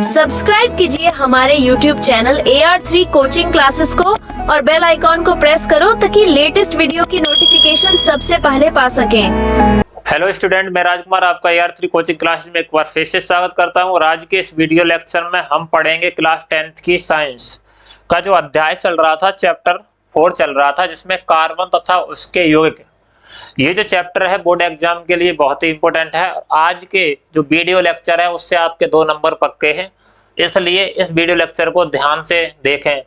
Subscribe कीजिए हमारे YouTube channel AR3 coaching classes को और बेल आइकॉन को प्रेस करो ताकि लेटेस्ट वीडियो की नोटिफिकेशन सबसे पहले पा सकें। हेलो स्टूडेंट, मैं राजकुमार आपका AR3 कोचिंग क्लासेस में एक बार फिर से स्वागत करता हूं। और आज के इस वीडियो लेक्चर में हम पढ़ेंगे क्लास 10th की साइंस का जो अध्याय चल रहा था, चैप्टर 4 चल रहा था, जिसमें कार्बन तथा उसके यौगिक। ये जो चैप्टर है बोर्ड एग्जाम के लिए बहुत ही इंपॉर्टेंट है। आज के जो वीडियो लेक्चर है उससे आपके 2 नंबर पक्के हैं, इसलिए इस वीडियो लेक्चर को ध्यान से देखें।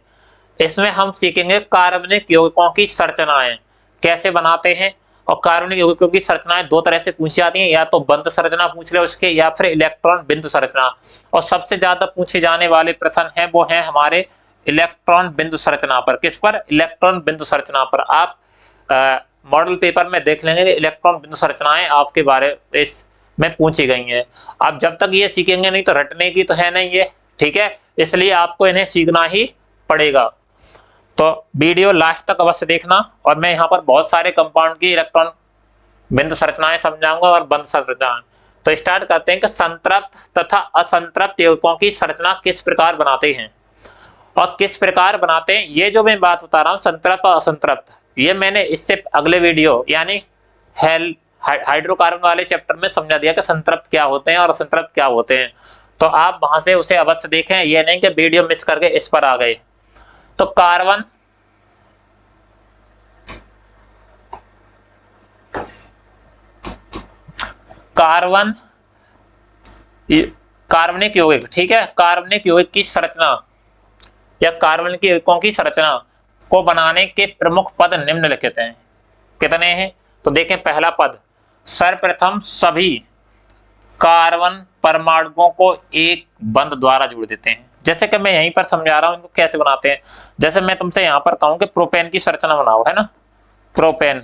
इसमें हम सीखेंगे कार्बनिक यौगिकों की संरचनाएं कैसे बनाते हैं। और कार्बनिक यौगिकों की संरचनाएं 2 तरह से पूछी जाती हैं, या तो बंध संरचना पूछ ले उसके, या फिर इलेक्ट्रॉन बिंदु संरचना। और सबसे ज्यादा पूछे जाने वाले प्रश्न हैं वो हैं हमारे इलेक्ट्रॉन बिंदु संरचना पर। किस पर? इलेक्ट्रॉन बिंदु संरचना पर। आप मॉडल पेपर में देख लेंगे इलेक्ट्रॉन बिंदु संरचनाएं आपके बारे में पूछी गई हैं। आप जब तक ये सीखेंगे नहीं तो रटने की तो है नहीं ये, ठीक है। इसलिए आपको इन्हें सीखना ही पड़ेगा। तो वीडियो लास्ट तक अवश्य देखना। और मैं यहाँ पर बहुत सारे कंपाउंड की इलेक्ट्रॉन बिंदु संरचनाएं समझाऊंगा और बंध संरचनाएं। तो स्टार्ट करते हैं कि संतृप्त तथा असंतृप्त यौगिकों की संरचना किस प्रकार बनाते हैं और किस प्रकार बनाते हैं। ये जो मैं बात बता रहा हूँ संतृप्त और असंतृप्त, ये मैंने इससे अगले वीडियो यानी हाइड्रोकार्बन वाले चैप्टर में समझा दिया कि संतृप्त क्या होते हैं और असंतृप्त क्या होते हैं। तो आप वहां से उसे अवश्य देखें, ये नहीं कि वीडियो मिस करके इस पर आ गए। तो कार्बनिक यौगिक, ठीक है। कार्बनिक यौगिक की संरचना या कार्बनिक यौगिकों की संरचना को बनाने के प्रमुख पद निम्नलिखित हैं। कितने हैं? तो देखें, पहला पद, सर्वप्रथम सभी कार्बन परमाणुओं को एक बंध द्वारा जोड़ देते हैं। जैसे कि मैं यहीं पर समझा रहा हूं इनको कैसे बनाते हैं। जैसे मैं तुमसे यहां पर कहूं कि प्रोपेन की संरचना बनाओ, है ना, प्रोपेन।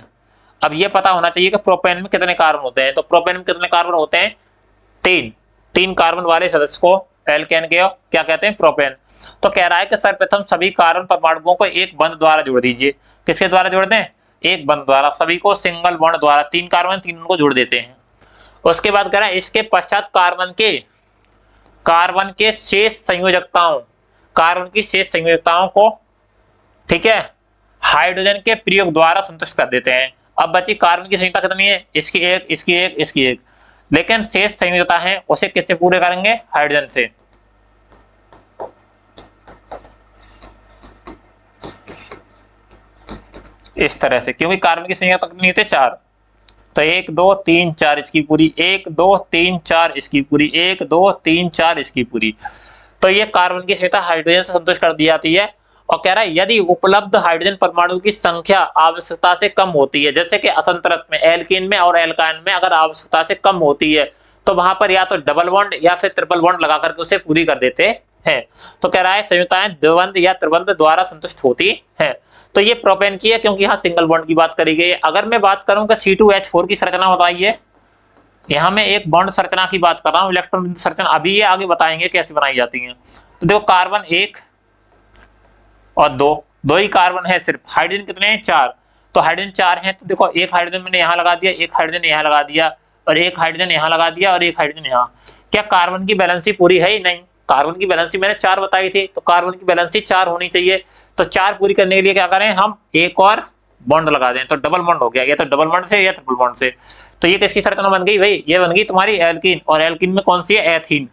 अब ये पता होना चाहिए कि प्रोपेन में कितने कार्बन होते हैं। तो प्रोपेन में कितने कार्बन होते हैं? 3 कार्बन वाले सदस्य को एल्केन के क्या कहते हैं? प्रोपेन। तो कह रहा है कि सर्वप्रथम सभी कार्बन परमाणुओं को एक बंध द्वारा जोड़ दीजिए। किसके द्वारा जोड़ दें? एक बंध द्वारा। सभी को सिंगल बॉन्ड द्वारा, 3 कार्बन 3 को जोड़ देते हैं। उसके बाद कह रहा है इसके पश्चात कार्बन के शेष संयोजकताओं, कार्बन की शेष संयोजकताओं को, ठीक है, हाइड्रोजन के प्रयोग द्वारा संतुष्ट कर देते हैं। अब बची कार्बन की संयोजकता कितनी है? इसकी एक, इसकी एक, इसकी एक। लेकिन शेष संयोजकता है उसे किससे पूरे करेंगे? हाइड्रोजन से। इस तरह से, क्योंकि कार्बन की संयोजकता कितनी होती है? 4। तो 1 2 3 4 इसकी पूरी, 1 2 3 4 इसकी पूरी, 1 2 3 4 इसकी पूरी। तो ये कार्बन की संयोजकता हाइड्रोजन से संतुष्ट कर दी जाती है। और कह रहा है यदि उपलब्ध हाइड्रोजन परमाणु की संख्या आवश्यकता से कम होती है, जैसे कि असंतृप्त में, एल्कीन में और एल्काइन में अगर आवश्यकता से कम होती है, तो वहां पर या तो डबल बॉन्ड या फिर ट्रिपल बॉन्ड लगा करके उसे पूरी कर देते हैं। तो कह रहा है संयुक्ताएं द्विबंध या त्रिबंध द्वारा संतुष्ट होती हैं। तो ये प्रोपेन की है, क्योंकि यहाँ सिंगल बॉन्ड की बात करी गई है। अगर मैं बात करूं कि C2H4 की संरचना बताइए, यहाँ मैं एक बॉन्ड संरचना की बात कर रहा हूँ, इलेक्ट्रॉन बिंदु संरचना। अभी ये आगे बताएंगे कैसे बनाई जाती है। तो देखो, कार्बन 1 और 2 ही कार्बन है सिर्फ। हाइड्रोजन कितने हैं? 4। तो हाइड्रोजन 4 हैं, तो देखो एक हाइड्रोजन मैंने यहाँ लगा दिया, एक हाइड्रोजन यहाँ लगा दिया, और एक हाइड्रोजन यहाँ लगा दिया, और एक हाइड्रोजन यहाँ। क्या कार्बन की बैलेंसी पूरी है ही नहीं? कार्बन की बैलेंसी मैंने 4 बताई थी, तो कार्बन की बैलेंसी 4 होनी चाहिए। तो 4 पूरी करने के लिए क्या करें हम? एक और बॉन्ड लगा दें, तो डबल बॉन्ड हो गया, या तो डबल बॉन्ड से या ट्रिपल बॉन्ड से। तो ये किसकी संरचना बन गई भाई? ये बन गई तुम्हारी एल्कीन। और एल्कीन में कौन सी है? एथीन,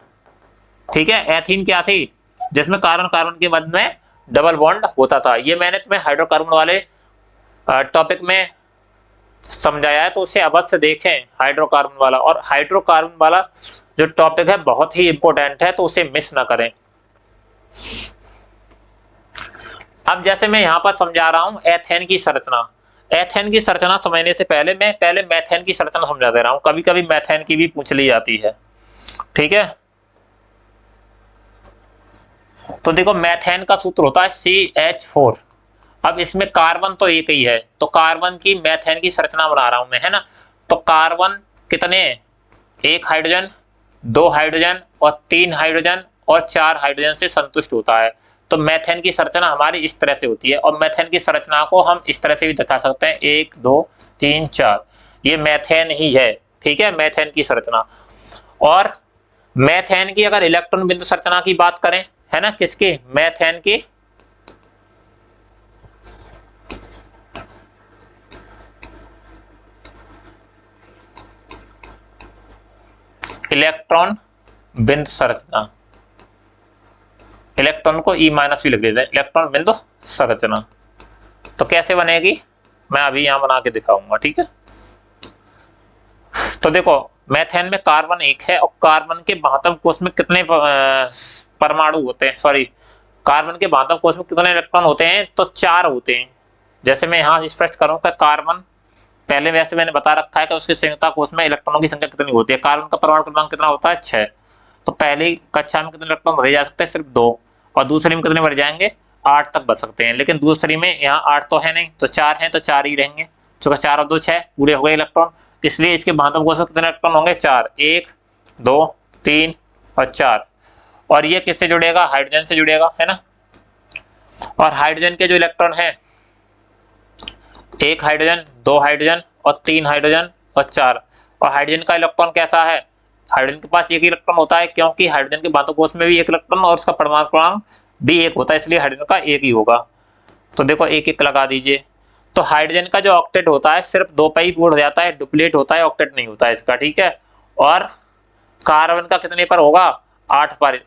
ठीक है। एथीन क्या थी? जिसमें कार्बन कार्बन के मध्य में डबल बॉन्ड होता था। ये मैंने तुम्हें हाइड्रोकार्बन वाले टॉपिक में समझाया है, तो उसे अवश्य देखें, हाइड्रोकार्बन वाला। और हाइड्रोकार्बन वाला जो टॉपिक है बहुत ही इंपॉर्टेंट है, तो उसे मिस ना करें। अब जैसे मैं यहाँ पर समझा रहा हूँ एथेन की संरचना। एथेन की संरचना समझने से पहले मैं मैथेन की संरचना समझा दे रहा हूँ। कभी कभी मैथेन की भी पूछ ली जाती है, ठीक है। तो देखो, मैथेन का सूत्र होता है CH4। अब इसमें कार्बन तो एक ही है, तो कार्बन की मैथेन की संरचना बना रहा हूं मैं, है ना। तो कार्बन कितने? 1 हाइड्रोजन, 2 हाइड्रोजन और 3 हाइड्रोजन और 4 हाइड्रोजन से संतुष्ट होता है। तो मैथेन की संरचना हमारी इस तरह से होती है। और मैथेन की संरचना को हम इस तरह से भी दिखा सकते हैं, 1 2 3 4, ये मैथेन ही है, ठीक है, मैथेन की संरचना। और मेथेन की अगर इलेक्ट्रॉन बिंदु संरचना की बात करें, है ना, किसकी, मेथेन की इलेक्ट्रॉन बिंदु संरचना, इलेक्ट्रॉन को ई माइनस भी लिख देते हैं, इलेक्ट्रॉन बिंदु संरचना। तो कैसे बनेगी, मैं अभी यहां बना के दिखाऊंगा, ठीक है। तो देखो मेथेन में कार्बन एक है और कार्बन के भातम कोश में कितने परमाणु होते हैं, सॉरी, कार्बन के भातम कोश में कितने इलेक्ट्रॉन होते हैं, तो 4 होते हैं। जैसे मैं यहाँ स्पष्ट करूँ कि कार्बन, पहले वैसे मैंने बता रखा है कि उसके संयुक्ता कोश में इलेक्ट्रॉनों की संख्या कितनी होती है। कार्बन का परमाणु क्रमांक कितना होता है, 6। तो पहली कक्षा में कितने इलेक्ट्रॉन भरे जा सकते हैं, सिर्फ 2, और दूसरी में कितने भरे जाएंगे, 8 तक बच सकते हैं। लेकिन दूसरी में यहाँ 8 तो है नहीं, तो 4 हैं, तो 4 ही रहेंगे, चूंकि 4 और 2 6 पूरे हो गए इलेक्ट्रॉन। इसलिए इसके भातम कोश में कितने इलेक्ट्रॉन होंगे, 4, 1 2 3 और 4। और ये किससे जुड़ेगा, हाइड्रोजन से जुड़ेगा, है ना। और हाइड्रोजन के जो इलेक्ट्रॉन है, 1 हाइड्रोजन, 2 हाइड्रोजन और 3 हाइड्रोजन और 4। और हाइड्रोजन का इलेक्ट्रॉन कैसा है, हाइड्रोजन के पास 1 इलेक्ट्रॉन होता है, क्योंकि हाइड्रोजन के भातम कोश में भी 1 इलेक्ट्रॉन और उसका परमाणु क्रमांक भी 1 होता है, इसलिए हाइड्रोजन का 1 ही होगा। तो देखो 1 लगा दीजिए। तो हाइड्रोजन का जो ऑक्टेट होता है सिर्फ 2 पे ही पूर्ण हो जाता है, डुप्लीट होता है, ऑक्टेट नहीं होता है इसका, ठीक है। और कार्बन का कितने पर होगा, 8 पर।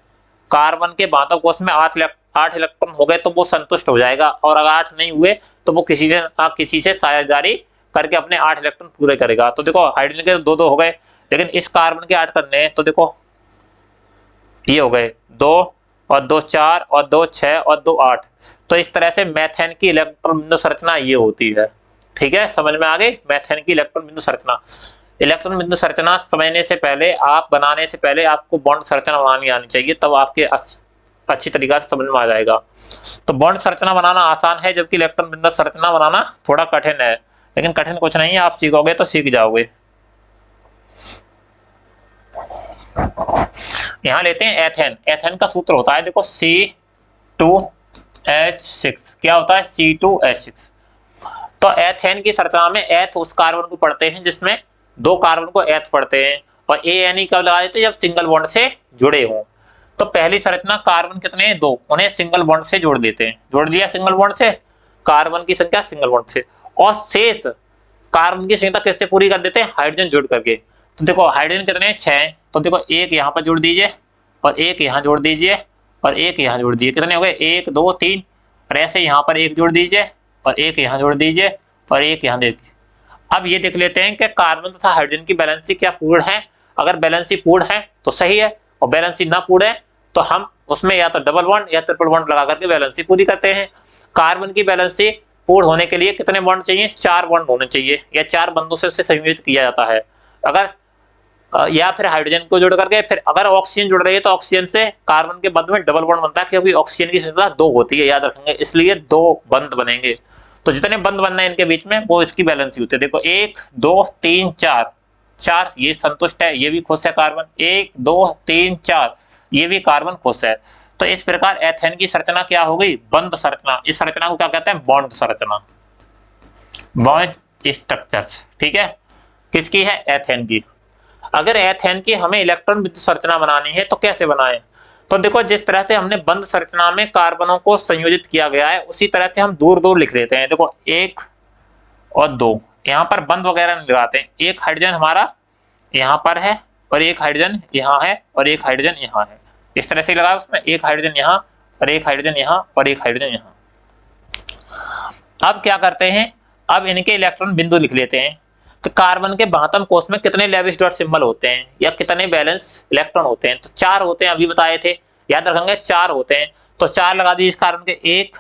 कार्बन के भातम कोश में 8 इलेक्ट्रॉन हो गए तो वो संतुष्ट हो जाएगा, और अगर 8 नहीं हुए तो वो किसी से साझेदारी करके अपने 8 इलेक्ट्रॉन पूरे करेगा। तो देखो हाइड्रोजन के 2 हो गए, लेकिन इस कार्बन के 8 करने हैं, तो देखो ये हो गए 2 और 2 4 और 2 6 और 2 8। तो इस तरह से मेथेन की इलेक्ट्रॉन बिंदु संरचना ये होती है, ठीक है। समझ में आ गई मेथेन की इलेक्ट्रॉन बिंदु संरचना। इलेक्ट्रॉन बिंदु संरचना समझने से पहले, आप बनाने से पहले आपको बॉन्ड संरचना बनानी आनी चाहिए, तब आपके अच्छी तरीका से समझ में आ जाएगा। तो बॉन्ड संरचना बनाना आसान है, जबकि इलेक्ट्रॉन बिंदु संरचना बनाना थोड़ा कठिन है। लेकिन कठिन कुछ नहीं है, आप सीखोगे तो सीख जाओगे। यहां लेते हैं एथेन। एथेन का सूत्र होता है देखो C2H6। क्या होता है, C2H6। तो एथेन की संरचना में एथ उस कार्बन को पढ़ते हैं जिसमें 2 कार्बन को एथ पढ़ते हैं, और ANE कब लगा देते हैं, जब सिंगल बॉन्ड से जुड़े हों। तो पहली संरचना कार्बन कितने हैं, 2, उन्हें सिंगल बॉन्ड से जोड़ देते हैं, जोड़ दिया सिंगल बॉन्ड से, कार्बन की संख्या सिंगल बॉन्ड से, और शेष कार्बन की संख्या किससे पूरी कर देते हैं, हाइड्रोजन जोड़ करके। तो देखो हाइड्रोजन कितने हैं, 6 हैं, तो देखो 1 यहाँ पर जोड़ दीजिए, और 1 यहाँ जोड़ दीजिए, और 1 यहाँ जोड़ दीजिए, कितने हो गए, 1 2 3। और ऐसे यहाँ पर 1 जोड़ दीजिए, और 1 यहाँ जोड़ दीजिए, और 1 यहाँ दे दीजिए। अब ये देख लेते हैं कि कार्बन तथा हाइड्रोजन की बैलेंसी क्या पूर्ण है। अगर बैलेंसी पूर्ण है तो सही है, और बैलेंसी ना पूर्ण है तो हम उसमें या तो डबल बॉन्ड या ट्रिपल बॉन्ड लगा करके बैलेंसी पूरी करते हैं। कार्बन की बैलेंसी पूर्ण होने के लिए कितने बॉन्ड चाहिए, 4 बॉन्ड होने चाहिए, या 4 बंधों से उसे संयोजित किया जाता है। अगर या फिर हाइड्रोजन को जोड़ करके, फिर अगर ऑक्सीजन जुड़ रही है तो ऑक्सीजन से कार्बन के बंध में डबल बॉन्ड बनता है, क्योंकि ऑक्सीजन की संख्या 2 होती है, याद रखेंगे, इसलिए 2 बंध बनेंगे। तो जितने बंध बनना है इनके बीच में वो इसकी बैलेंसी होती है। देखो 1 2 3 4, 4 ये संतुष्ट है, ये भी खुश है कार्बन, 1 2 3 4 ये भी कार्बन खुश है। तो इस प्रकार एथेन की संरचना क्या हो गई, बंध संरचना। इस संरचना को क्या कहते हैं, बॉन्ड संरचना, बॉन्ड स्ट्रक्चर्स, ठीक है। किसकी है, एथेन की। अगर एथेन की हमें इलेक्ट्रॉन बिंदु संरचना बनानी है तो कैसे बनाएं, तो देखो जिस तरह से हमने बंध संरचना में कार्बनों को संयोजित किया गया है, उसी तरह से हम दूर दूर लिख लेते हैं। देखो 1 और 2, यहाँ पर बंध वगैरह नहीं लगाते हैं। 1 हाइड्रोजन हमारा यहाँ पर है, और 1 हाइड्रोजन यहाँ है, और 1 हाइड्रोजन यहाँ है, इस तरह से लगा उसमें 1 हाइड्रोजन यहाँ, और 1 हाइड्रोजन यहाँ, और 1 हाइड्रोजन यहाँ। अब क्या करते हैं, अब इनके इलेक्ट्रॉन बिंदु लिख लेते हैं। तो कार्बन के भातम कोश में कितने लेविस डॉट सिंबल होते हैं, या कितने बैलेंस इलेक्ट्रॉन होते हैं, तो 4 होते हैं, अभी बताए थे, याद रखेंगे 4 होते हैं। तो 4 लगा दीजिए इस कार्बन के, 1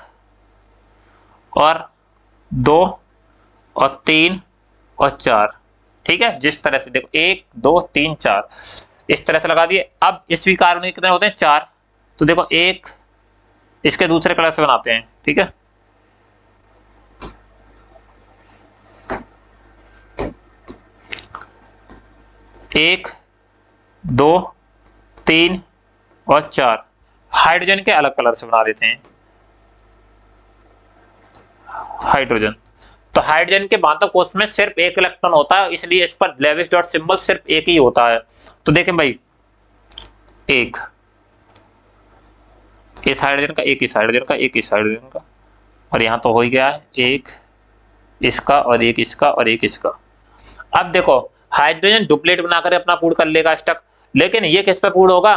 और 2 और 3 और 4, ठीक है। जिस तरह से देखो 1 2 3 4 इस तरह से लगा दिए। अब इस कार्बन के कितने होते हैं, 4। तो देखो 1 इसके दूसरे कलर से बनाते हैं, ठीक है। एक 2 3 और 4 हाइड्रोजन के अलग कलर से बना देते हैं, हाइड्रोजन। तो हाइड्रोजन के भातम कोश में सिर्फ 1 इलेक्ट्रॉन होता है, इसलिए इस पर लेविस डॉट सिंबल सिर्फ 1 ही होता है। तो देखें भाई एक इस हाइड्रोजन का, एक इस हाइड्रोजन का, एक इस हाइड्रोजन का, और यहाँ तो हो ही गया है, एक इसका और एक इसका और एक इसका। अब देखो हाइड्रोजन डुप्लेट बनाकर अपना पूर्ण कर लेगा स्टक, लेकिन ये किस पे पूर्ण होगा?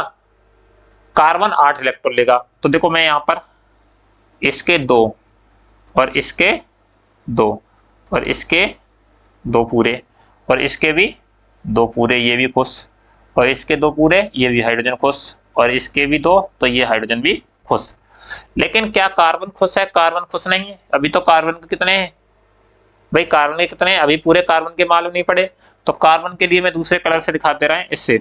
कार्बन 8 इलेक्ट्रॉन लेगा। तो देखो मैं यहाँ पर इसके 2 और इसके 2 और इसके 2 पूरे और इसके भी 2 पूरे, ये भी खुश, और इसके 2 पूरे, ये भी हाइड्रोजन खुश, और इसके भी 2, तो ये हाइड्रोजन भी खुश। लेकिन क्या कार्बन खुश है? कार्बन खुश नहीं है। अभी तो कार्बन के कितने हैं भाई? कार्बन के कितने हैं? अभी पूरे कार्बन के मालूम नहीं पड़े। तो कार्बन के लिए मैं दूसरे कलर से दिखा दे रहा है इससे।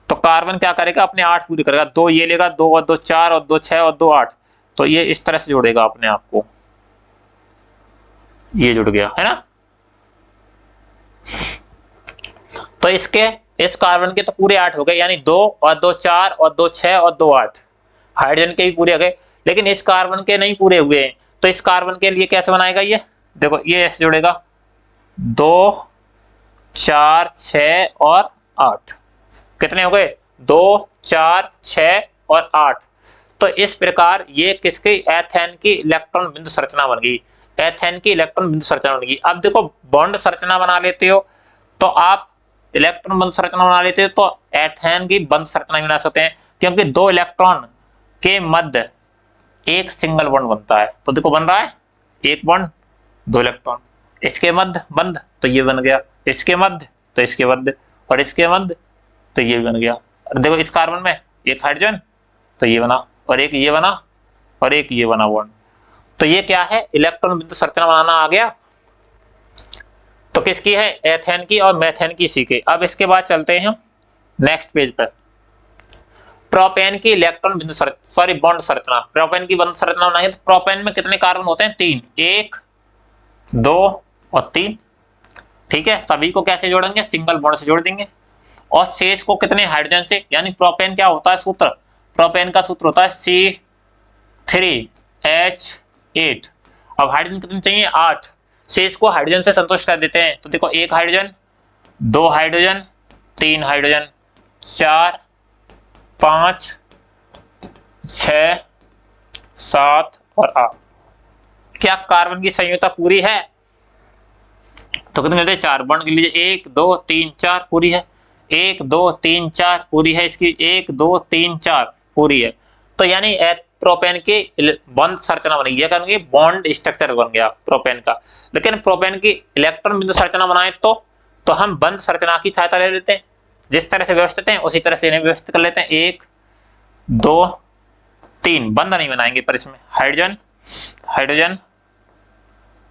तो कार्बन क्या करेगा? अपने 8 पूरी करेगा। 2 ये लेगा, 2 और 2 4 और 2 6 और 2 8, तो ये इस तरह से जोड़ेगा अपने आप को, ये जुड़ गया है ना। तो इसके इस कार्बन के तो पूरे 8 हो गए, यानी 2 और 2 4 और 2 6 और 2 8, हाइड्रोजन के भी पूरे हो गए। लेकिन इस कार्बन के नहीं पूरे हुए हैं, तो इस कार्बन के लिए कैसे बनाएगा? ये देखो, ये ऐसे जुड़ेगा, 2 4 6 और 8, कितने हो गए? 2 4 6 और 8। तो इस प्रकार ये किसकी? एथेन की इलेक्ट्रॉन बिंदु संरचना बन गई। एथेन की इलेक्ट्रॉन बिंदु संरचना बन गई। अब देखो बॉन्ड संरचना बना लेते हो तो आप इलेक्ट्रॉन बंध संरचना बना लेते हो, तो एथेन की बंध संरचना बना सकते हैं, क्योंकि 2 इलेक्ट्रॉन के मध्य एक सिंगल बॉन्ड बनता है। तो देखो बन रहा है एक बॉन्ड, 2 इलेक्ट्रॉन, इसके मध्य बंध, तो ये बन गया, इसके मध्य तो इसके मध्य, और इसके मध्य तो ये बन गया। और देखो इस कार्बन में एक हाइड्रोजन, तो ये बना, और एक ये बना, और एक ये बना बॉन्ड। तो ये क्या है? इलेक्ट्रॉन बिंदु संरचना बनाना आ गया। तो किसकी है? एथेन की और मेथेन की सीखे। अब इसके बाद चलते हैं नेक्स्ट पेज पर। प्रोपेन की इलेक्ट्रॉन बिंदु सॉरी बॉन्ड संरचना। प्रोपेन की बॉन्ड संरचना बनाएंगे तो प्रोपेन में कितने कार्बन होते हैं? 3, 1 2 और 3। ठीक है, सभी को कैसे जोड़ेंगे? सिंगल बॉन्ड से जोड़ देंगे। और शेष को कितने? हाइड्रोजन से। यानी प्रोपेन क्या होता है सूत्र? प्रोपेन का सूत्र होता है C3H8। अब हाइड्रोजन कितने चाहिए? 8। शेष को हाइड्रोजन से संतुष्ट कर देते हैं। तो देखो 1 हाइड्रोजन, 2 हाइड्रोजन, 3 हाइड्रोजन, 4 5 6 7 और 8। क्या कार्बन की संयोजकता पूरी है? तो कितने मिलते हैं? 4। बॉन्ड के लिए 1 2 3 4 पूरी है, 1 2 3 4 पूरी है, इसकी 1 2 3 4 पूरी है। तो यानी प्रोपेन की बॉन्ड संरचना बन गई, करेंगे बॉन्ड स्ट्रक्चर बन गया प्रोपेन का। लेकिन प्रोपेन की इलेक्ट्रॉन बिंदु संरचना बनाए तो हम बंध संरचना की सहायता ले लेते हैं। जिस तरह से व्यवस्थित हैं उसी तरह से इन्हें व्यवस्थित कर लेते हैं। 1 2 3 बंध नहीं बनाएंगे, पर इसमें हाइड्रोजन हाइड्रोजन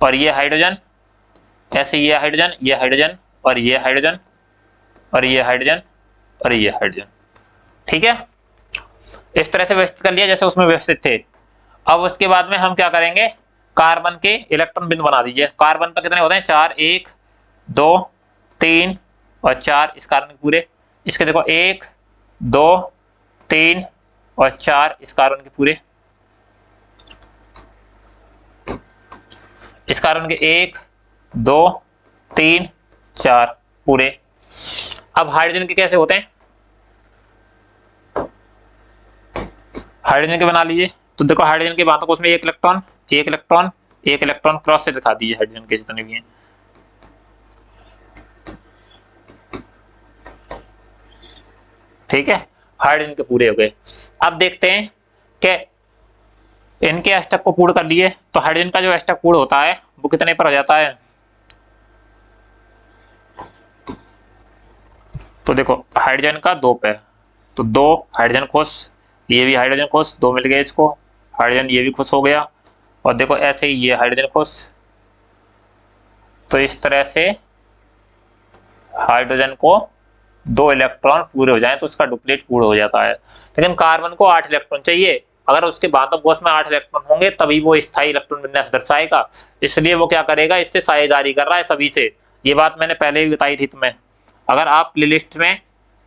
और ये हाइड्रोजन, ऐसे ये हाइड्रोजन, ये हाइड्रोजन और ये हाइड्रोजन और ये हाइड्रोजन और ये हाइड्रोजन। ठीक है, इस तरह से व्यवस्थित कर लिया जैसे उसमें व्यवस्थित थे। अब उसके बाद में हम क्या करेंगे? कार्बन के इलेक्ट्रॉन बिंदु बना दीजिए। कार्बन पर कितने होते हैं? 4, 1 2 3 और 4 इस कार्बन के पूरे। इसके देखो 1 2 3 और 4 इस कार्बन के पूरे। इस कार्बन के 1 2 3 4 पूरे। अब हाइड्रोजन के कैसे होते हैं? हाइड्रोजन के बना लीजिए। तो देखो हाइड्रोजन के बातों को उसमें एक इलेक्ट्रॉन एक इलेक्ट्रॉन एक इलेक्ट्रॉन क्रॉस से दिखा दीजिए हाइड्रोजन के जितने भी हैं। ठीक है, हाइड्रोजन के पूरे हो गए। अब देखते हैं कि इनके अष्टक को पूर्ण कर लिए तो हाइड्रोजन का जो अष्टक पूर्ण होता है वो कितने पर हो जाता है? तो देखो हाइड्रोजन का 2 पे, तो 2 हाइड्रोजन खुश, ये भी हाइड्रोजन खुश, 2 मिल गए इसको, हाइड्रोजन ये भी खुश हो गया। और देखो ऐसे ही ये हाइड्रोजन खुश। तो इस तरह से हाइड्रोजन को 2 इलेक्ट्रॉन पूरे हो जाएं तो उसका डुप्लेट पूर्ण हो जाता है। लेकिन कार्बन को 8 इलेक्ट्रॉन चाहिए। अगर उसके बाद में 8 इलेक्ट्रॉन होंगे तभी वो स्थायी इलेक्ट्रॉन विन्यास दर्शाएगा। इसलिए वो क्या करेगा? इससे साझेदारी कर रहा है सभी से। ये बात मैंने पहले भी बताई थी तुम्हें। अगर आप प्लेलिस्ट में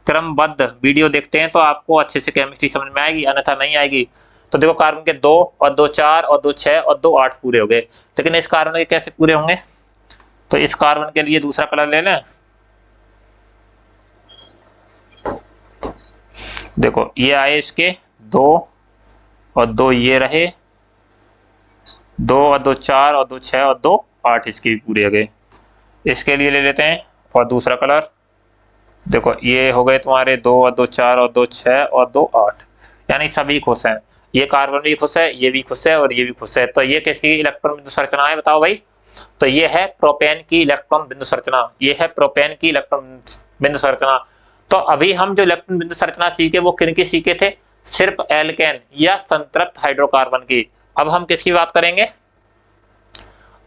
क्रमबद्ध वीडियो देखते हैं तो आपको अच्छे से केमिस्ट्री समझ में आएगी, अन्यथा नहीं आएगी। तो देखो कार्बन के 2 और 2 4 और 2 6 और 2 8 पूरे हो गए। लेकिन इस कार्बन के कैसे पूरे होंगे? तो इस कार्बन के लिए दूसरा कलर ले लें। देखो ये आए इसके 2 और 2 ये रहे, 2 और 2 4 और 2 6 और 2 8 इसके पूरे आ गए। इसके लिए ले लेते हैं और दूसरा कलर। देखो ये हो गए तुम्हारे 2 और 2 4 और 2 6 और 2 8, यानी सभी खुश हैं। ये कार्बन भी खुश है, ये भी खुश है और ये भी खुश है। तो ये कैसी इलेक्ट्रॉन बिंदु संरचना है बताओ भाई? तो ये है प्रोपेन की इलेक्ट्रॉन बिंदु संरचना। ये है प्रोपेन की इलेक्ट्रॉन बिंदु संरचना। तो अभी हम जो इलेक्ट्रॉन बिंदु संरचना सीखे वो किन की सीखे थे? सिर्फ एल्केन या संतृप्त हाइड्रोकार्बन की। अब हम किसकी बात करेंगे?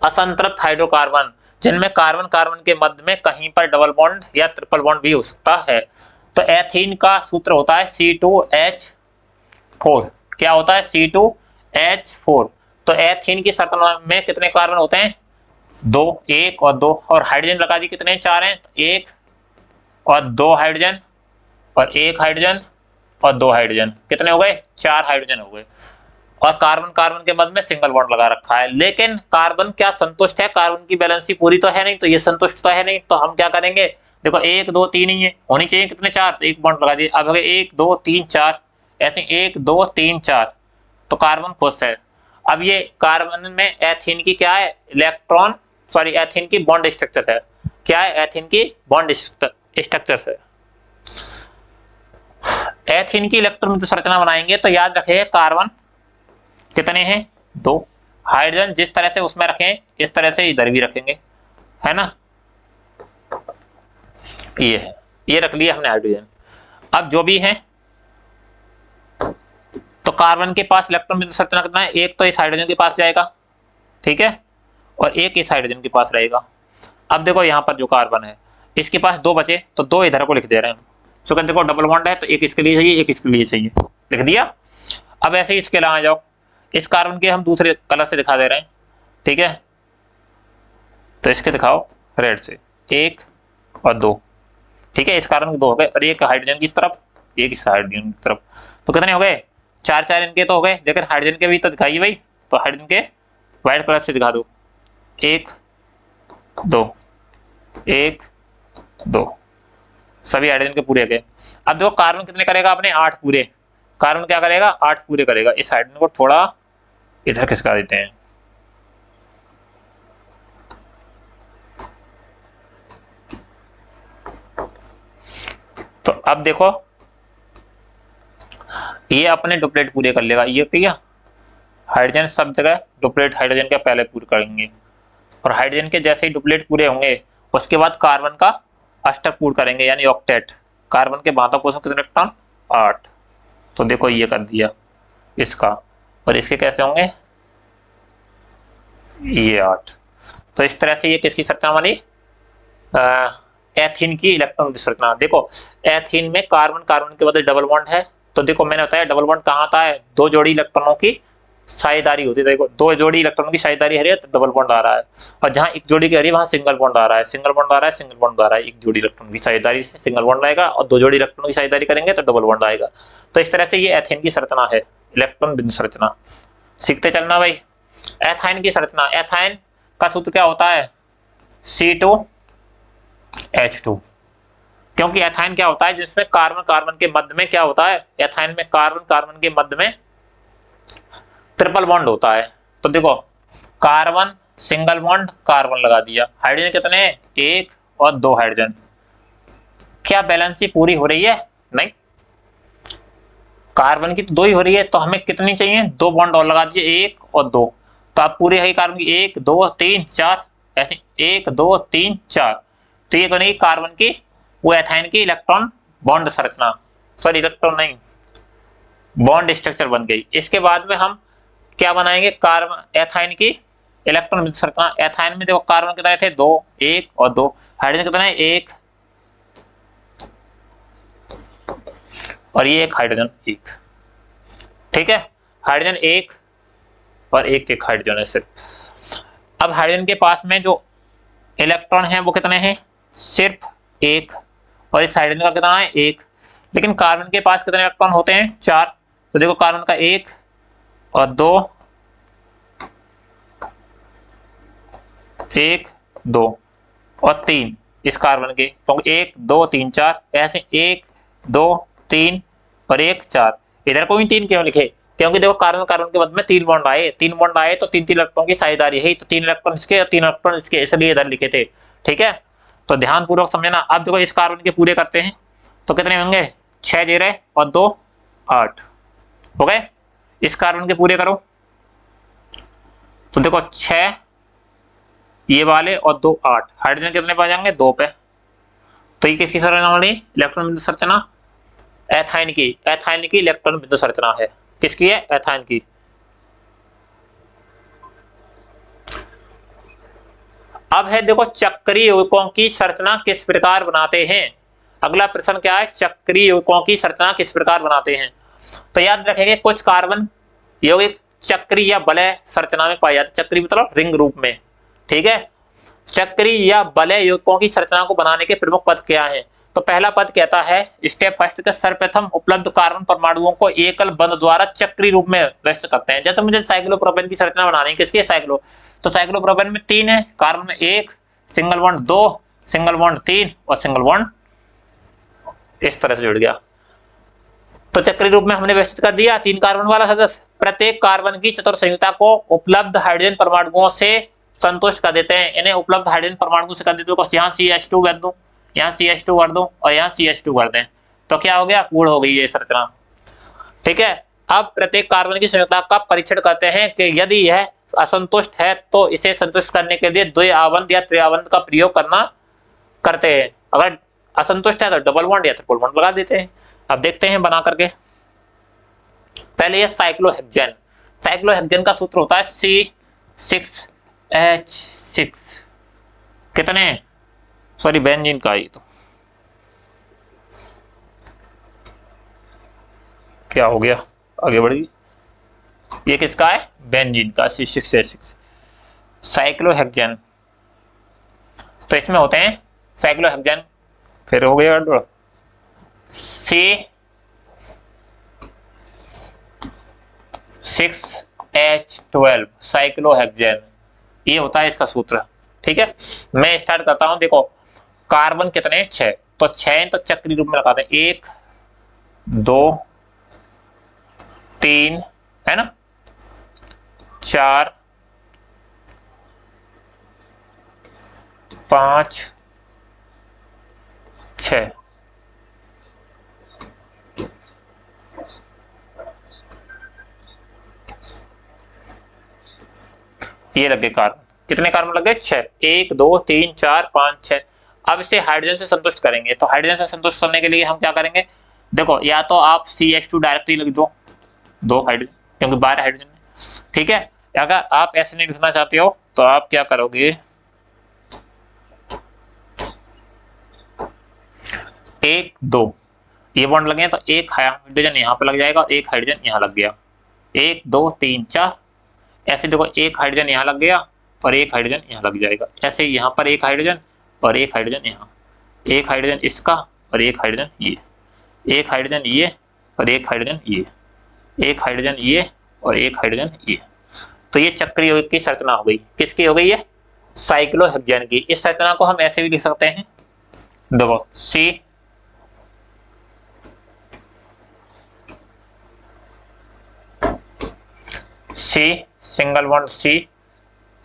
असंतृप्त हाइड्रोकार्बन, जिनमें कार्बन कार्बन के मध्य में कहीं पर डबल बॉन्ड या ट्रिपल बॉन्ड भी हो सकता है। तो एथीन का सूत्र होता है C2H4। क्या होता है? C2H4। तो एथीन की संरचना में कितने कार्बन होते हैं? 2, 1 और 2। और हाइड्रोजन लगा दी कितने? 4 हैं। तो 1 और 2 हाइड्रोजन और 1 हाइड्रोजन और 2 हाइड्रोजन, कितने हो गए? 4 हाइड्रोजन हो गए। और कार्बन कार्बन के मध्य में सिंगल बॉन्ड लगा रखा है। लेकिन कार्बन क्या संतुष्ट है? कार्बन की बैलेंसी पूरी तो है नहीं, तो ये संतुष्ट तो है नहीं। तो हम क्या करेंगे? देखो 1 2 3 ही है, होनी चाहिए कितने? 4। तो एक बॉन्ड लगा दिए। अब हो गए 1 2 3 4, ऐसे 1 2 3 4। तो कार्बन खुश है। अब ये कार्बन में एथीन की क्या है? इलेक्ट्रॉन सॉरी एथीन की बॉन्ड स्ट्रक्चर है। क्या है? एथीन की बॉन्ड स्ट्रक्चर है। एथीन की इलेक्ट्रॉन संरचना बनाएंगे तो याद रखिए कार्बन कितने हैं? 2। हाइड्रोजन जिस तरह से उसमें रखें इस तरह से इधर भी रखेंगे, है ना? ये है, ये रख लिया हमने हाइड्रोजन। अब जो भी है तो कार्बन के पास इलेक्ट्रॉन बिंदु संरचना कितना है? एक तो इस हाइड्रोजन के पास जाएगा, ठीक है, और एक इस हाइड्रोजन के पास रहेगा। अब देखो यहाँ पर जो कार्बन है इसके पास 2 बचे, तो 2 इधर को लिख दे रहे हैं। तो देखो डबल बॉन्ड है तो एक इसके लिए चाहिए, एक इसके लिए चाहिए, लिख दिया। अब ऐसे ही इसके अलावा जाओ, इस कार्बन के हम दूसरे कलर से दिखा दे रहे हैं, ठीक है। तो इसके दिखाओ रेड से, 1 और 2, ठीक है। इस कार्बन के 2 हो गए और एक हाइड्रोजन की तरफ, एक इस हाइड्रोजन की तरफ। तो कितने हो गए? 4 4 इनके तो हो गए, लेकिन हाइड्रोजन के भी तो दिखाइए भाई। तो हाइड्रोजन के व्हाइट कलर से दिखा दो, 1 2 1 2, सभी हाइड्रोजन के पूरे गए। अब देखो कार्बन कितने करेगा अपने? 8 पूरे। कार्बन क्या करेगा? 8 पूरे करेगा। इस हाइड्रोजन को थोड़ा इधर खिसका देते हैं। तो अब देखो ये अपने डुप्लेट पूरे कर लेगा। ये क्या हाइड्रोजन सब जगह डुप्लेट हाइड्रोजन के पहले पूरे करेंगे, और हाइड्रोजन के जैसे ही डुप्लेट पूरे होंगे उसके बाद कार्बन का अष्टक पूर्ण करेंगे, यानी ऑक्टेट। कार्बन के बातों को कितने इलेक्ट्रॉन? 8। तो देखो ये कर दिया इसका, और इसके कैसे होंगे? ये 8। तो इस तरह से ये किसकी संरचना बनी? एथीन की इलेक्ट्रॉन संरचना। देखो एथीन में कार्बन कार्बन के बदले डबल बॉन्ड है। तो देखो मैंने बताया डबल बॉन्ड कहाँ आता है? 2 जोड़ी इलेक्ट्रॉनों की साझेदारी होती है। देखो 2 जोड़ी इलेक्ट्रॉन की साझेदारी है तो डबल बॉन्ड आ रहा है, और जहां एक जोड़ी की आ रही है वहां सिंगल बॉन्ड आ रहा है, सिंगल बॉन्ड आ रहा है, सिंगल बॉन्ड आ रहा है। एक जोड़ी इलेक्ट्रॉन की साझेदारी से सिंगल बॉन्ड आएगा, और 2 जोड़ी इलेक्ट्रॉन की साझेदारी करेंगे तो डबल बॉन्ड आएगा। तो इस तरह से ये एथीन की संरचना है, इलेक्ट्रॉन बिंदु संरचना। सीखते चलना भाई। एथाइन की संरचना, एथाइन का सूत्र क्या होता है? C2H2। क्योंकि एथाइन क्या होता है? जिसमें कार्बन कार्बन के मध्य में क्या होता है? एथाइन में कार्बन कार्बन के मध्य में ट्रिपल बॉन्ड होता है। तो देखो कार्बन सिंगल बॉन्ड कार्बन लगा दिया। हाइड्रोजन कितने हैं? 1 और 2 हाइड्रोजन। क्या बैलेंसी पूरी हो रही है? नहीं, कार्बन की तो 2 ही हो रही है, तो हमें कितनी चाहिए? 2 बॉन्ड और लगा दिए, 1 और 2। तो आप पूरी है कार्बन की 1 2 3 4, ऐसे 1 2 3 4। तो ये बनेगी कार्बन की वो एथाइन की इलेक्ट्रॉन बॉन्ड संरचना, सॉरी इलेक्ट्रॉन नहीं, बॉन्ड स्ट्रक्चर बन गई। इसके बाद में हम क्या बनाएंगे? कार्बन एथाइन की इलेक्ट्रॉन संरचना। एथाइन में देखो कार्बन कितने थे? 2, 1 और 2। हाइड्रोजन कितने? 1 और ये एक हाइड्रोजन 1, ठीक है। हाइड्रोजन 1 और एक हाइड्रोजन है सिर्फ। अब हाइड्रोजन के पास में जो इलेक्ट्रॉन है वो कितने हैं? सिर्फ 1, और इस हाइड्रोजन का कितना है? 1। लेकिन कार्बन के पास कितने इलेक्ट्रॉन होते हैं? 4। तो देखो कार्बन का 1 और 2, 1 2 और 3 इस कार्बन के, तो 1 2 3 4, ऐसे 1 2 3 और 1 4। इधर कोई 3 क्यों लिखे? क्योंकि देखो कार्बन कार्बन के मध्य में 3 बॉन्ड आए, 3 बॉन्ड आए तो 3 3 इलेक्ट्रॉन की साझेदारी है, तो 3 इलेक्ट्रॉन इसके और 3 इलेक्ट्रॉन इसके, इसलिए इधर लिखे थे। ठीक है, तो ध्यान पूर्वक समझना। अब देखो इस कार्बन के पूरे करते हैं तो कितने होंगे? 6 0 और 2 8 हो गए। इस कार्बन के पूरे करो तो देखो 6 ये वाले और 2 8। हाइड्रोजन कितने पे आ जाएंगे? 2 पे। तो ये किसकी संरचना वाली? इलेक्ट्रॉन बिंदु संरचना एथाइन की। एथाइन की इलेक्ट्रॉन बिंदु संरचना है। किसकी है? एथाइन की। अब है देखो चक्रीय यौगिकों की संरचना किस प्रकार बनाते हैं। अगला प्रश्न क्या है? चक्रीय यौगिकों की संरचना किस प्रकार बनाते हैं। तो याद रखेंगे कुछ कार्बन यौगिक चक्रीय या वलय संरचना में पाए जाते हैं। चक्रीय मतलब रिंग रूप में। ठीक है, चक्रीय या वलय यौगिकों की संरचना को बनाने के प्रमुख पद क्या हैं? तो पहला पद कहता है स्टेप फर्स्ट के सर्वप्रथम उपलब्ध कार्बन परमाणुओं को एकल बंध द्वारा चक्रीय रूप में व्यवस्थित करते हैं। जैसे मुझे साइक्लोप्रोपेन की संरचना बनानी है, किसकी? साइक्लो। तो साइक्लोप्रोपेन में 3 है, कार्बन में 1, सिंगल बॉन्ड 2, सिंगल बॉन्ड 3 और सिंगल बॉन्ड इस तरह से जुड़ गया। तो चक्रीय रूप में हमने व्यवस्थित कर दिया 3 कार्बन वाला सदस्य। प्रत्येक कार्बन की चतुर संयुक्ता को उपलब्ध हाइड्रोजन परमाणुओं से संतुष्ट कर देते हैं। इन्हें उपलब्ध हाइड्रोजन परमाणु से कर देते हैं। यहाँ CH2 कर दूं, यहाँ CH2 कर दूं और यहाँ CH2 कर दें तो क्या हो गया? पूर्ण हो गई ये संरचना। ठीक है, अब प्रत्येक कार्बन की संयुक्ता का परीक्षण करते हैं कि यदि यह असंतुष्ट है तो इसे संतुष्ट करने के लिए द्विआबंध या त्रिआबंध का प्रयोग करते हैं। अगर असंतुष्ट है तो डबल बॉन्ड या ट्रिपल बॉन्ड लगा देते हैं। अब देखते हैं बना करके। पहले ये साइक्लोहेक्सेन। साइक्लोहेक्सेन का सूत्र होता है C6H6। कितने? सॉरी बेंजीन का ही। तो क्या हो गया? आगे बढ़ी। ये किसका है? बेंजीन का C6H6 साइक्लोहेक्सेन। तो इसमें होते हैं साइक्लोहेक्सेन, फिर हो गया C6H12 साइक्लोहेक्सेन। ये होता है इसका सूत्र। ठीक है, मैं स्टार्ट करता हूं। देखो कार्बन कितने? 6। तो 6 तो चक्रीय रूप में लगाते हैं। 1 2 3 है ना, 4 5 6। ये लगे कार्बन। कितने कार्बन लग गए? 6। 1 2 3 4 5 6। अब इसे हाइड्रोजन से संतुष्ट करेंगे। तो हाइड्रोजन से संतुष्ट करने के लिए हम क्या करेंगे? देखो या तो आप CH2 डायरेक्टली लिख दो, 2 हाइड्रोजन, क्योंकि 12 हाइड्रोजन है। ठीक है, अगर आप ऐसे नहीं लिखना चाहते हो तो आप क्या करोगे? 1 2 ये बॉन्ड लगे तो 1 हाइड्रोजन यहाँ पे लग जाएगा और 1 हाइड्रोजन यहाँ लग गया। 1 2 3 4। ऐसे देखो 1 हाइड्रोजन यहाँ लग गया और 1 हाइड्रोजन यहाँ लग जाएगा। ऐसे यहाँ पर 1 हाइड्रोजन और 1 हाइड्रोजन यहाँ, 1 हाइड्रोजन इसका और 1 हाइड्रोजन ये, 1 हाइड्रोजन ये और 1 हाइड्रोजन ये, 1 हाइड्रोजन ये और 1 हाइड्रोजन ये। तो ये चक्रीय यौगिक की संरचना हो गई। किसकी हो गई? है साइक्लोहेक्सेन की। इस संरचना को हम ऐसे भी लिख सकते हैं। देखो C single bond C,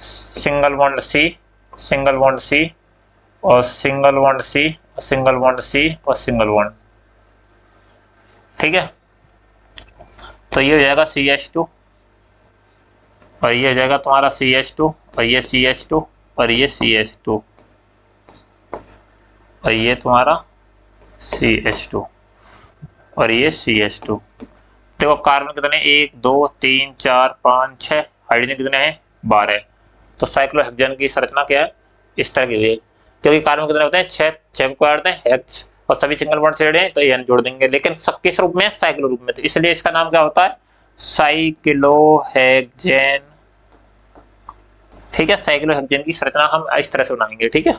single bond C, single bond C और single bond C, single bond C और सिंगल बॉन्ड। ठीक है, तो ये हो जाएगा CH2 और ये हो जाएगा तुम्हारा CH2 और ये CH2 और ये CH2 और ये तुम्हारा CH2 और ये CH2। देखो कार्बन कितने? 1 2 3 4 5 6। हाइड्रोजन कितने हैं? 12। तो साइक्लोहेक्सेन की संरचना क्या है? इस तरह की हुई। क्योंकि कार्बन कितने होते हैं? 6 को काटते हैं H और सभी सिंगल बॉन्ड से जुड़े हैं तो N जोड़ देंगे, लेकिन सब किस रूप में? साइक्लो रूप में। तो इसलिए इसका नाम क्या होता है? साइक्लोहेक्सेन। ठीक है, साइक्लोहेक्सेन की संरचना हम इस तरह से बनाएंगे। ठीक है,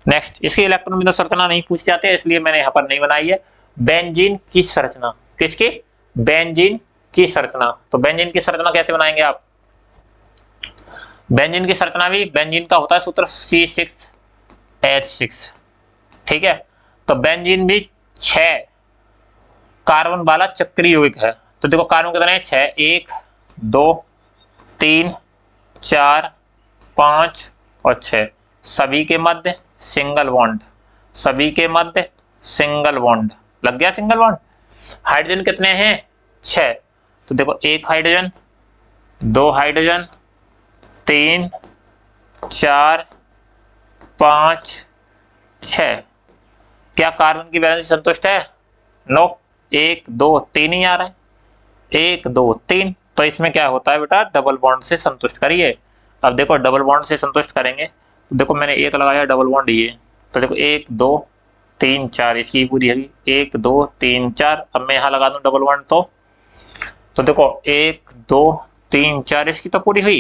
नेक्स्ट इसकी इलेक्ट्रॉन बिंदु संरचना नहीं पूछ जाते इसलिए मैंने यहाँ पर नहीं बनाई है। बेंजीन की संरचना। किसकी? बेंजीन की संरचना। तो बेंजीन की संरचना कैसे बनाएंगे आप? बेंजीन की संरचना भी बेंजीन का होता है सूत्र C6H6। ठीक है, तो बेंजीन भी 6 कार्बन वाला चक्रीय यौगिक है। तो देखो कार्बन कितने हैं 6, 1 2 3 4 5 और 6, सभी के मध्य सिंगल बॉन्ड, सभी के मध्य सिंगल बॉन्ड, लग गया सिंगल बॉन्ड। हाइड्रोजन कितने हैं 6, तो देखो 1 हाइड्रोजन 2 हाइड्रोजन 3 4 5 6, क्या कार्बन की वैलेंसी संतुष्ट है? नो, 1 2 3 ही आ रहा है, 1 2 3, तो इसमें क्या होता है बेटा डबल बॉन्ड से संतुष्ट करिए। अब देखो डबल बॉन्ड से संतुष्ट करेंगे तो देखो मैंने एक लगाया डबल बॉन्ड ये, तो देखो 1 2 3 4 इसकी पूरी है 1 2 3 4। अब मैं यहाँ लगा दूं डबल बॉन्ड तो देखो 1 2 3 4 इसकी तो पूरी हुई,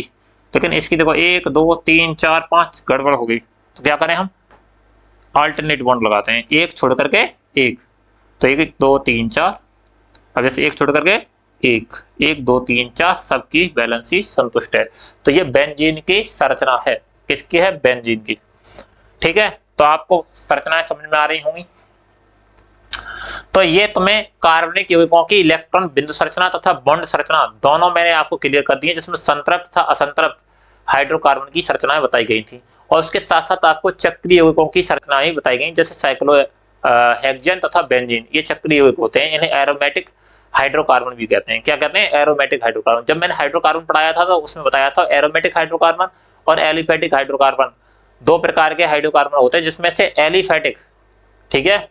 लेकिन इसकी देखो 1 2 3 4 5 गड़बड़ हो गई। तो क्या करें हम अल्टरनेट बॉन्ड लगाते हैं, एक छोड़ करके एक, तो 1 2 3 4, अब जैसे एक छोड़ करके 1 1 2 3 4 सबकी वैलेंसी संतुष्ट है। तो ये बेंजीन की संरचना है, किसकी है? बेंजीन की। ठीक है, तो आपको संरचनाएं समझ में आ रही होंगी। तो ये तुम्हें कार्बनिक यौगिकों की इलेक्ट्रॉन बिंदु संरचना तथा बॉन्ड संरचना दोनों मैंने आपको क्लियर कर दी है, जिसमें संतृप्त तथा असंतृप्त हाइड्रोकार्बन की संरचनाएं बताई गई थी, और उसके साथ साथ आपको चक्रीय यौगिकों की संरचनाएं बताई गई, जैसे साइक्लो हेक्सेन तथा बेंजीन। ये चक्रीय यौगिक होते हैं, इन्हें एरोमेटिक हाइड्रोकार्बन भी कहते हैं। क्या कहते हैं? Aromatic hydrocarbon. जब मैंने हाइड्रोकार्बन पढ़ाया था तो उसमें बताया था एरोमेटिक हाइड्रोकार्बन और एलिफेटिक हाइड्रोकार्बन, दो प्रकार के हाइड्रोकार्बन होते हैं, जिसमें से एलिफेटिक, ठीक है,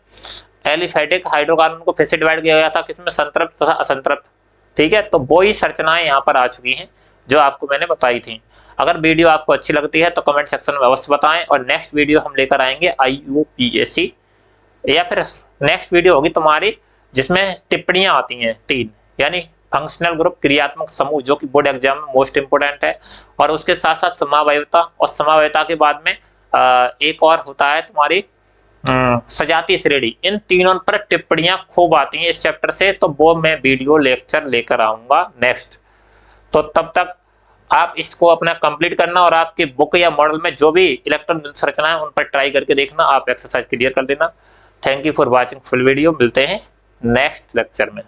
एलिफेटिक हाइड्रोकार्बन को फिर से डिवाइड किया गया था किसमें? संतृप्त तथा असंतृप्त। ठीक है, तो वो ही संरचनाएं यहाँ पर आ चुकी हैं जो आपको मैंने बताई थी। अगर वीडियो आपको अच्छी लगती है तो कमेंट सेक्शन में अवश्य बताएं, और नेक्स्ट वीडियो हम लेकर आएंगे IUPAC, या फिर नेक्स्ट वीडियो होगी तुम्हारी जिसमें टिप्पणियां आती हैं 3, यानी फंक्शनल ग्रुप, क्रियात्मक समूह, जो कि बोर्ड एग्जाम में मोस्ट इंपोर्टेंट है, और उसके साथ साथ समावयवता, और समावयवता के बाद में एक और होता है तुम्हारी सजातीय श्रेणी। इन तीनों पर टिप्पणियां खूब आती हैं इस चैप्टर से, तो वो मैं वीडियो लेक्चर लेकर आऊंगा नेक्स्ट। तो तब तक आप इसको अपना कंप्लीट करना, और आपकी बुक या मॉडल में जो भी इलेक्ट्रॉन संरचना है उन पर ट्राई करके देखना, आप एक्सरसाइज क्लियर कर देना। Thank you for watching full video, मिलते हैं नेक्स्ट लेक्चर में।